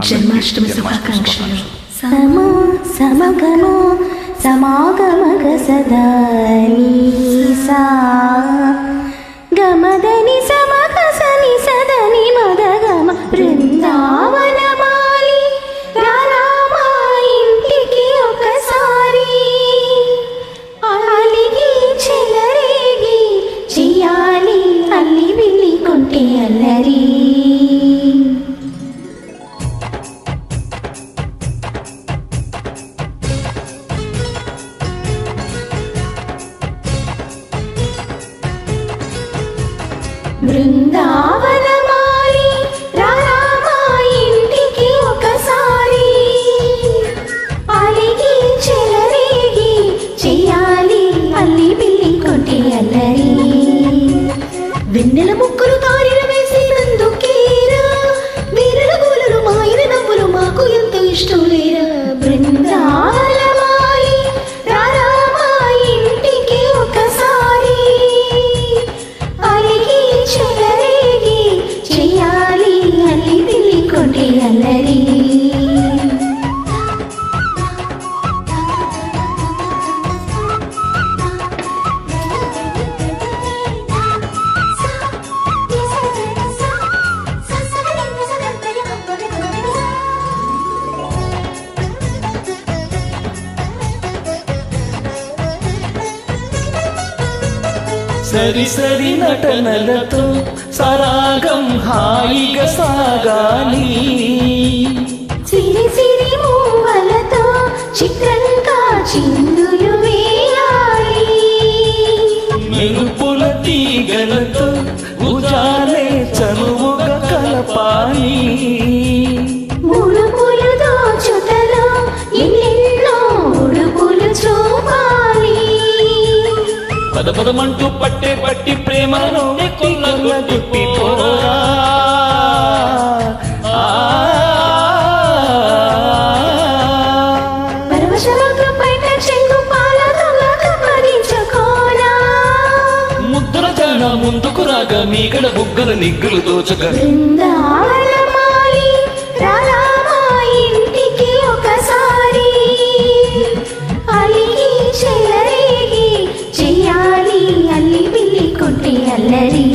జన్మాష్టమి శుభాకాంక్షలు. సమా సమగమ సమాగమగ సదా నీసా గమదని సమగ సని సదని మదగమ బృందావనమాలి రారామా ఇంటికి ఒకసారి అలిగి చెలరేగి చెయ్యాలి అల్లి బిల్లి కొంటే అల్లరి. బృందావనమాలి రారామా ఇంటికి ఒకసారి అలిగి చెలరేగి చెయ్యాలి అల్లి బిల్లి కొంటే అల్లరి. వెన్నెల ముక్కులు తారిన వేసి నందుకేరా వీరుల గోలులు మాయిన నవ్వులు మాకు ఎంతో ఇష్టం లేరా. బృందావనమాలి రారామా ఇంటికి ఒకసారి అలిగి చెలరేగి చెయ్యాలి అల్లి బిల్లి కొంటే అల్లరి. సరి సరి నటనలతో సరాగం హాయిగా సాగాలి. సిరి సిరి మూవలతో చిత్రంగా చిందులు వేయాలి. మెరుపుల తీగలతో ఉజాలే చనువుగా కలపాలి. ముడుపులు దోచుటలో ఎన్నెన్నో ఉడుపులు చూపాలి. పద పదమంటూ పట్టే పట్టి ప్రేమను తిప్పిపోరా. పరవశలోకం పైట చెంగు పాలతో పరించుకోనా. ముద్దుల జన ముందుకు రాగా మీగడ బుగ్గల నిగ్గులు దోచగా. బృందావనమాలి రారామా ఇంటికి ఒకసారి అలిగి చెలరేగి చెయ్యాలి అల్లి బిల్లి కొంటే అల్లరి.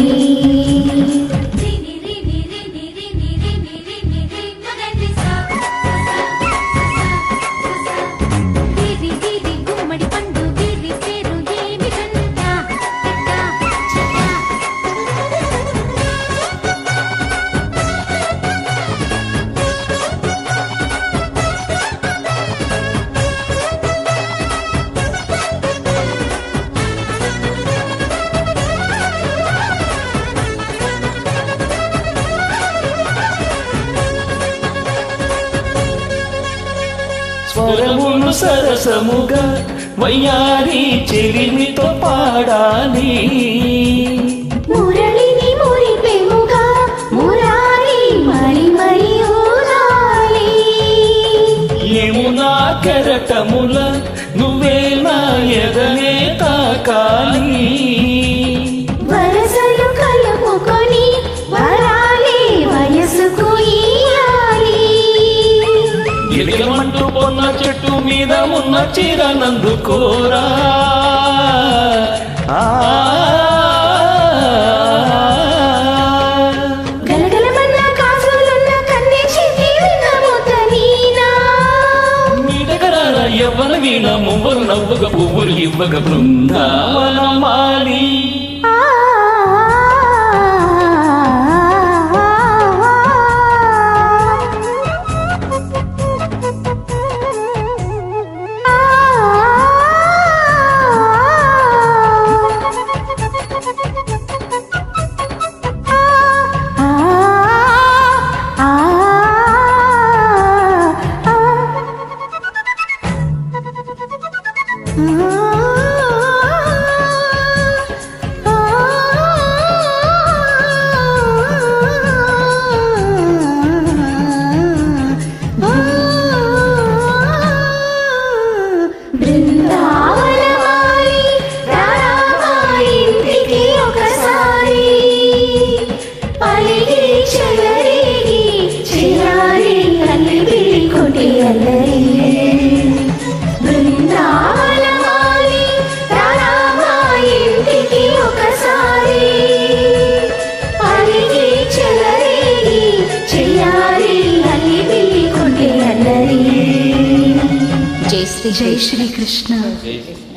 స్వరమును సరసముగా వయ్యారి చెలిమితో పాడాలి. మురళిని మురిపెముగా మురారి మరి మరి ఊరాలి. యమునా కెరటముల నువ్వే నా ఎదనే తాకాలి. వరసలు కలుపుకొని వరాలే వయసుకు ఇయ్యాలి. ఎలుగమంటూ పొన్న చెట్టు మీద ఉన్న చీరనందుకోరా. గలగలమన్న కాసులున్న కన్నేసి తీరినముత నీనా. మీ దగ్గర ఎవ్వరు వీణ మువ్వరు నవ్వుగా పువ్వులు ఇవ్వగా. బృందావనమాలి జై శ్రీ కృష్ణ జై శ్రీ